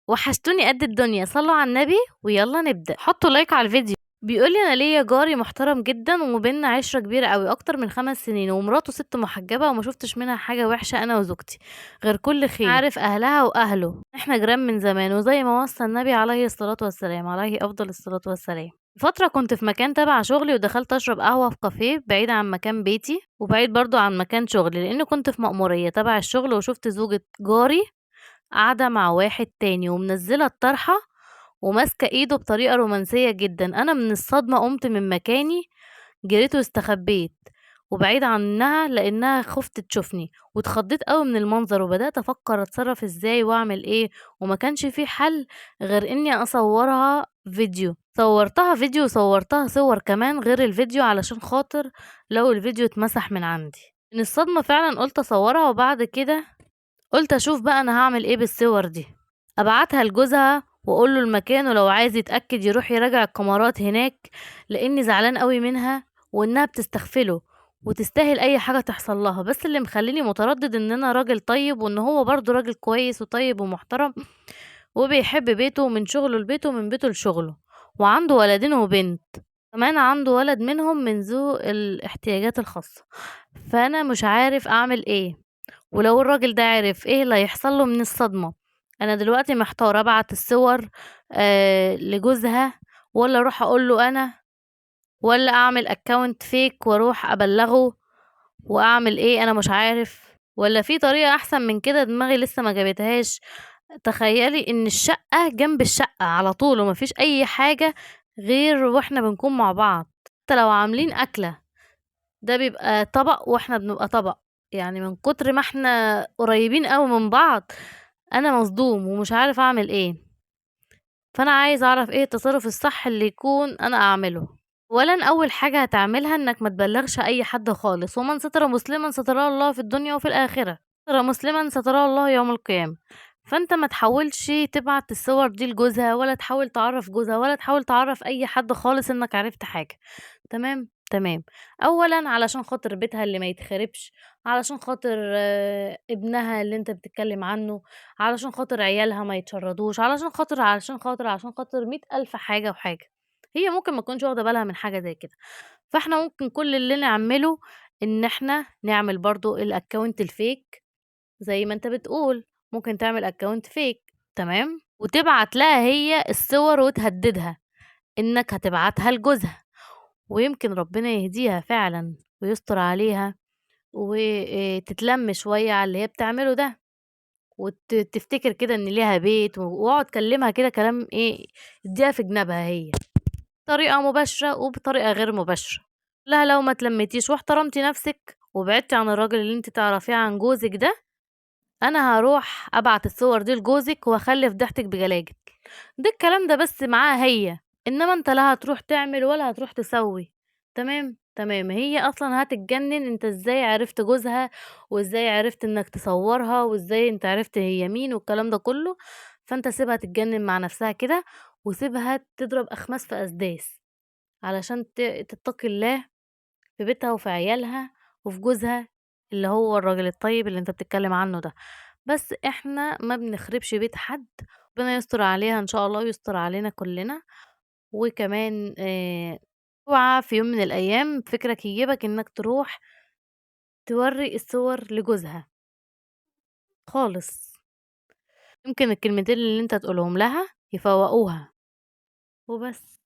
وحشتوني قد الدنيا، صلوا على النبي ويلا نبدأ. حطوا لايك على الفيديو. بيقول لي انا ليا جاري محترم جدا وبيننا عشرة كبيرة قوي اكتر من 5 سنين، ومراته ست محجبة وما شفتش منها حاجة وحشة انا وزوجتي غير كل خير. عارف اهلها واهله، احنا جيران من زمان، وزي ما وصى النبي عليه الصلاة والسلام، عليه افضل الصلاة والسلام. فترة كنت في مكان تبع شغلي ودخلت اشرب قهوة في كافيه بعيد عن مكان بيتي وبعيد برضو عن مكان شغلي، لان كنت في مأمورية تبع الشغل، وشفت زوجة جاري قاعدة مع واحد تاني ومنزلة الطرحة وماسكة ايده بطريقة رومانسية جدا. انا من الصدمة قمت من مكاني، جريت واستخبيت وبعيد عنها لانها خفت تشوفني، واتخضيت قوي من المنظر، وبدأت افكر اتصرف ازاي واعمل ايه، وما كانش في حل غير اني اصورها فيديو. صورتها فيديو وصورتها صور كمان غير الفيديو علشان خاطر لو الفيديو اتمسح من عندي. من الصدمة فعلا قلت اصورها، وبعد كده قلت اشوف بقى انا هعمل ايه بالصور دي. ابعتها لجوزها واقول له المكان، ولو عايز يتاكد يروح يراجع الكاميرات هناك، لاني زعلان قوي منها وانها بتستغفله وتستاهل اي حاجه تحصل لها. بس اللي مخليني متردد ان انا راجل طيب، وان هو برضه راجل كويس وطيب ومحترم وبيحب بيته، من شغله لبيته ومن بيته لشغله، وعنده ولدين وبنت، كمان عنده ولد منهم من ذو الاحتياجات الخاصه. فانا مش عارف اعمل ايه، ولو الراجل ده عرف ايه اللي هيحصل له من الصدمة. انا دلوقتي محتارة ابعت الصور لجوزها، ولا اروح اقول له انا، ولا اعمل اكاونت فيك واروح ابلغه، واعمل ايه انا مش عارف، ولا في طريقة احسن من كده دماغي لسه ما جابتهاش. تخيلي ان الشقة جنب الشقة على طول ومفيش اي حاجة غير واحنا بنكون مع بعض. حتى لو عاملين اكلة، ده بيبقى طبق واحنا بنبقى طبق، يعني من كتر ما احنا قريبين قوي من بعض. انا مصدوم ومش عارف اعمل ايه. فانا عايز اعرف ايه التصرف الصح اللي يكون انا اعمله. اولا اول حاجة هتعملها انك ما تبلغش اي حد خالص، ومن ستر مسلما ستره الله في الدنيا وفي الاخرة، ستر مسلما ستره الله يوم القيامة. فانت ما تحاولش تبعت الصور دي لجوزها، ولا تحاول تعرف جوزها، ولا تحاول تعرف اي حد خالص انك عرفت حاجة. تمام تمام. اولا علشان خاطر بيتها اللي ما يتخربش، علشان خاطر ابنها اللي انت بتتكلم عنه، علشان خاطر عيالها ما يتشردوش، علشان خاطر 100,000 حاجة وحاجة. هي ممكن ما تكونش واخدة بالها من حاجة زي كده. فاحنا ممكن كل اللي نعمله ان احنا نعمل برضو الاكونت الفيك زي ما انت بتقول. ممكن تعمل اكونت فيك، تمام، وتبعت لها هي الصور وتهددها انك هتبعتها لجوزها، ويمكن ربنا يهديها فعلا ويستر عليها وتتلم شوية على اللي هي بتعمله ده، وتفتكر كده ان ليها بيت، واقعد كلمها كده كلام ايه، اديها في جنبها هي، بطريقة مباشرة وبطريقة غير مباشرة. لا لو ما تلمتيش واحترمتي نفسك وبعدتي عن الراجل اللي انت تعرفيه عن جوزك ده، انا هروح ابعت الصور دي لجوزك واخلي فضيحتك بجلاجل. ده الكلام ده بس معاها هي، انما انت لا هتروح تعمل ولا هتروح تسوي. تمام تمام. هي اصلا هتتجنن، انت ازاي عرفت جوزها، وازاي عرفت انك تصورها، وازاي انت عرفت هي مين والكلام ده كله. فانت سيبها تتجنن مع نفسها كده، وسيبها تضرب اخماس في اسداس، علشان تتقي الله في بيتها وفي عيالها وفي جوزها اللي هو الراجل الطيب اللي انت بتتكلم عنه ده. بس احنا ما بنخربش بيت حد. ربنا يستر عليها ان شاء الله ويستر علينا كلنا. وكمان اوعى في يوم من الايام فكرك يجيبك انك تروح توري الصور لجوزها خالص. يمكن الكلمتين اللي انت تقولهم لها يفوقوها وبس.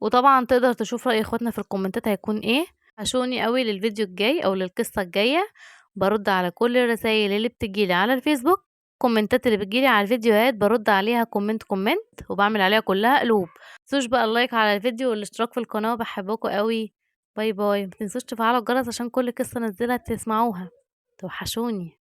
وطبعا تقدر تشوف رأي اخواتنا في الكومنتات هيكون ايه. عشوني قوي للفيديو الجاي او للقصة الجاية. برد على كل الرسائل اللي بتجيلي على الفيسبوك، كومنتات اللي بتجيلي على الفيديوهات برد عليها كومنت كومنت، وبعمل عليها كلها قلوب. متنسوش بقى اللايك على الفيديو والاشتراك في القناة، بحبكم قوي. باي باي. متنسوش تفعلوا الجرس عشان كل قصة انزلها تسمعوها. توحشوني.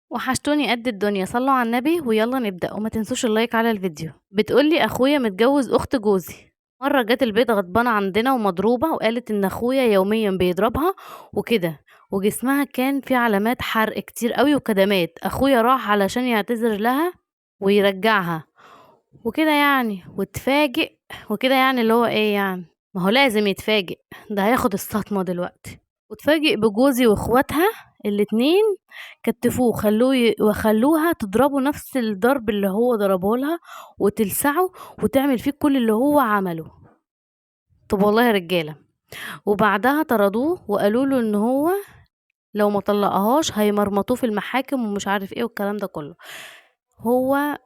وحشتوني قد الدنيا، صلوا على النبي ويلا نبدأ، وما تنسوش اللايك على الفيديو. بتقولي اخويا متجوز اخت جوزي. مرة جت البيت غضبانة عندنا ومضروبة، وقالت ان اخويا يوميا بيضربها وكده، وجسمها كان فيه علامات حرق كتير قوي وكدمات. اخويا راح علشان يعتذر لها ويرجعها وكده يعني، واتفاجئ وكده يعني اللي هو ايه يعني، ما هو لازم يتفاجئ، ده هياخد الصدمة دلوقتي. واتفاجئ بجوزي واخواتها الاتنين كتفوه، وخلوها تضربه نفس الضرب اللي هو ضربه لها، وتلسعه وتعمل فيه كل اللي هو عمله. طب والله يا رجالة. وبعدها طردوه وقالوا له ان هو لو ما طلقهاش هيمرمطوه في المحاكم ومش عارف ايه والكلام ده كله. هو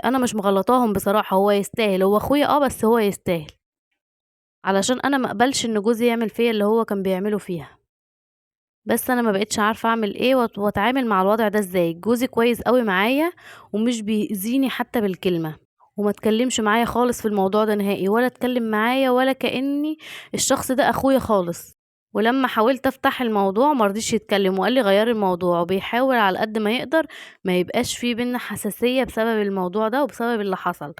انا مش مغلطاهم بصراحة، هو يستاهل، هو اخويا بس هو يستاهل، علشان انا ما اقبلش ان جوزي يعمل فيا اللي هو كان بيعمله فيها. بس انا ما بقتش عارفه اعمل ايه واتعامل مع الوضع ده ازاي. جوزي كويس قوي معايا ومش بيأذيني حتى بالكلمه، وما اتكلمش معايا خالص في الموضوع ده نهائي، ولا اتكلم معايا ولا كأني الشخص ده اخويا خالص. ولما حاولت افتح الموضوع مرضيش يتكلم، وقال لي غيري الموضوع، وبيحاول على قد ما يقدر ما يبقاش في بينا حساسية بسبب الموضوع ده وبسبب اللي حصل.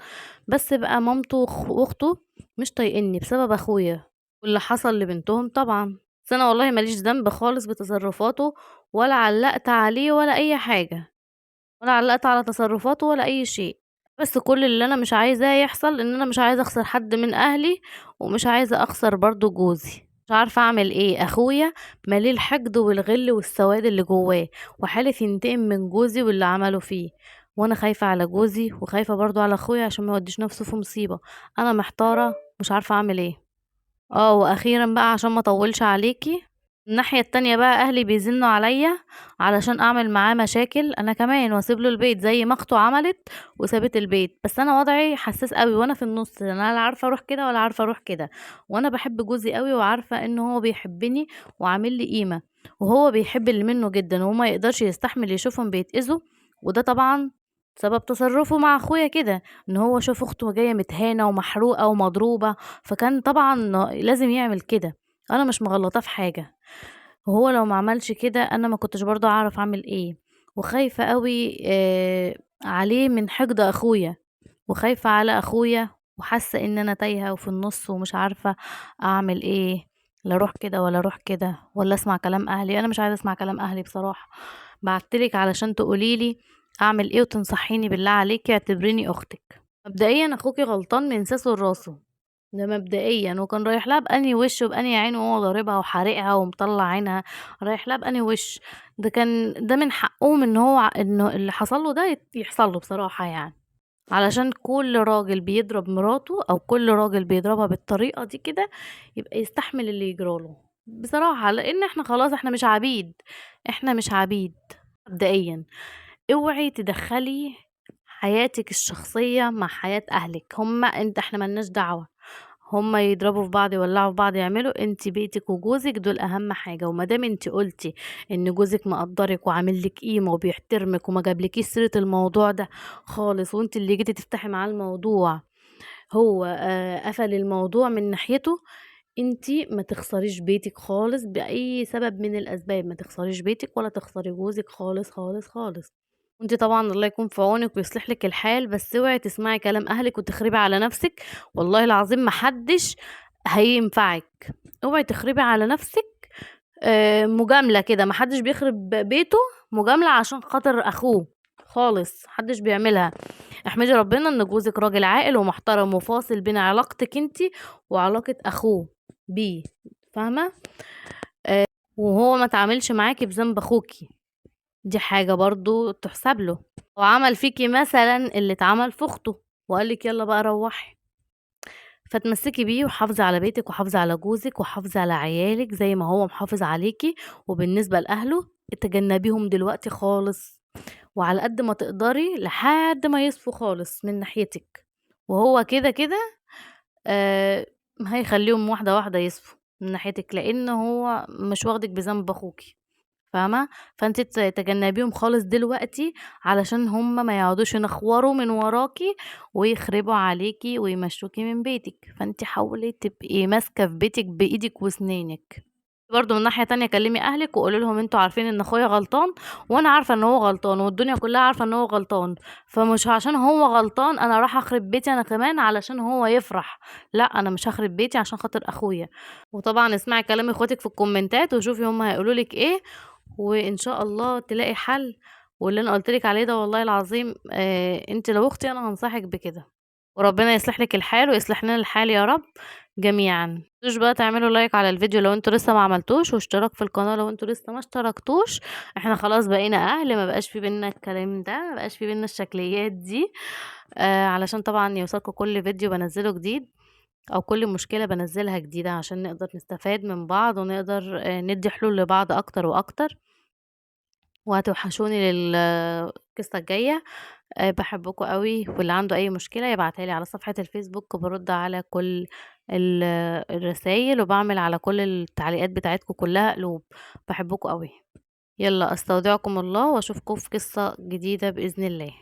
بس بقى مامته واخته مش طايقني بسبب اخويا واللي حصل لبنتهم طبعا. بس انا والله ماليش ذنب خالص بتصرفاته، ولا علقت عليه ولا اي حاجة، ولا علقت على تصرفاته ولا اي شيء. بس كل اللي انا مش عايزاه يحصل ان انا مش عايزة اخسر حد من اهلي، ومش عايزة اخسر برضو جوزي. مش عارفة اعمل ايه. اخويا مليه الحقد والغل والسواد اللي جواه، وحالف ينتقم من جوزي واللي عمله فيه. وانا خايفة على جوزي وخايفة برضو على اخويا عشان ما يوديش نفسه في مصيبة. انا محتارة مش عارفة اعمل ايه. واخيرا بقى عشان ما اطولش عليكي، الناحية التانية بقى اهلي بيزنوا عليا علشان اعمل معاه مشاكل انا كمان واسيب له البيت زي ما اخته عملت وسابت البيت. بس انا وضعي حساس قوي وانا في النص، انا لا عارفه اروح كده ولا عارفه اروح كده. وانا بحب جوزي قوي وعارفه ان هو بيحبني وعامل لي قيمه، وهو بيحب اللي منه جدا وما يقدرش يستحمل يشوفهم بيتأذوا. وده طبعا سبب تصرفه مع اخويا كده، ان هو شاف اخته جايه متهانه ومحروقه ومضروبه، فكان طبعا لازم يعمل كده. انا مش مغلطاه في حاجه، وهو لو ما عملش كده انا ما كنتش برضو اعرف اعمل ايه. وخايفة قوي عليه من حقد اخويا، وخايفة على اخويا، وحاسة ان انا تايهة وفي النص ومش عارفة اعمل ايه. لا اروح كده ولا اروح كده ولا اسمع كلام اهلي. انا مش عايزة اسمع كلام اهلي بصراحة. بعتلك علشان تقوليلي اعمل ايه وتنصحيني بالله عليكي، اعتبريني اختك. مبدئيا اخوكي غلطان من ساسه لراسه، ده مبدئيا. وكان رايح لها بأني وش وبأني عين وهو ضاربها وحارقها ومطلع عينها، رايح لها بأني وش. ده من حقهم ان هو انه اللي حصل له ده يحصل له بصراحة يعني، علشان كل راجل بيضرب مراته او كل راجل بيضربها بالطريقة دي كده يبقى يستحمل اللي يجراله بصراحة، لان احنا خلاص احنا مش عبيد. احنا مش عبيد. مبدئيا اوعي تدخلي حياتك الشخصية مع حياة اهلك. احنا ملناش دعوة. هما يضربوا في بعض يولعوا في بعض يعملوا، انت بيتك وجوزك دول اهم حاجة. ومادام انت قلتي ان جوزك مقدرك وعامل لك قيمة وبيحترمك وما جابلكيش سيرة الموضوع ده خالص، وانت اللي جيتي تفتحي معاه الموضوع، هو قفل الموضوع من ناحيته. انتي ما تخسريش بيتك خالص بأي سبب من الأسباب، ما تخسريش بيتك ولا تخسري جوزك خالص خالص خالص. وانتي طبعا الله يكون في عونك ويصلح لك الحال، بس اوعي تسمعي كلام اهلك وتخربي على نفسك. والله العظيم محدش هينفعك. اوعي تخربي على نفسك مجاملة كده، محدش بيخرب بيته مجاملة عشان خاطر اخوه خالص، محدش بيعملها. احمدي ربنا ان جوزك راجل عاقل ومحترم وفاصل بين علاقتك انتي وعلاقة اخوه بيه، فاهمة؟ وهو ما تعاملش معاكي بذنب اخوكي، دي حاجة برضو تحسب له. وعمل فيكي مثلا اللي اتعمل في اخته وقالك يلا بقى روحي، فتمسكي بيه وحافظي على بيتك وحافظي على جوزك وحافظي على عيالك زي ما هو محافظ عليكي. وبالنسبة لأهله تجنبيهم دلوقتي خالص، وعلى قد ما تقدري لحد ما يصفوا خالص من ناحيتك. وهو كده كده آه هيخليهم واحدة واحدة يصفوا من ناحيتك، لان هو مش واخدك بذنب اخوكي، فاهمة؟ فانت تجنبيهم خالص دلوقتي علشان هم ما يقعدوش ينخوروا من وراكي ويخربوا عليكي ويمشوكي من بيتك. فانت حاولي تبقي ماسكة في بيتك بإيدك وسنينك. برضه من ناحية تانية كلمي اهلك وقولي لهم انتوا عارفين ان اخويا غلطان، وانا عارفة ان هو غلطان، والدنيا كلها عارفة ان هو غلطان، فمش عشان هو غلطان انا راح اخرب بيتي انا كمان علشان هو يفرح. لا، انا مش هخرب بيتي عشان خاطر اخويا. وطبعا اسمعي كلام اخواتك في الكومنتات وشوفي هما هيقولوا لك ايه، وان شاء الله تلاقي حل. واللي انا قلت لك عليه ده والله العظيم انت لو اختي انا هنصحك بكده. وربنا يصلح لك الحال ويصلح لنا الحال يا رب جميعا. متنسوش بقى تعملوا لايك على الفيديو لو انتوا لسه ما عملتوش، واشتراك في القناة لو انتوا لسه ما اشتركتوش. احنا خلاص بقينا اهل، ما بقاش في بينا الكلام ده، ما بقاش في بينا الشكليات دي. علشان طبعا يوصلكوا كل فيديو بنزله جديد، او كل مشكلة بنزلها جديدة، عشان نقدر نستفاد من بعض ونقدر ندي حلول لبعض اكتر واكتر. وهتوحشوني القصة الجاية. باحبكم أوي، واللي عنده أي مشكلة يبعتها لي على صفحة الفيسبوك، بارُد على كل ال الرسايل، وباعمل على كل التعليقات بتاعتكم كلّها قلوب. باحبكم أوي. يالّا أستودعكم الله، وأشوفكم في قصة جديدة بإذن الله.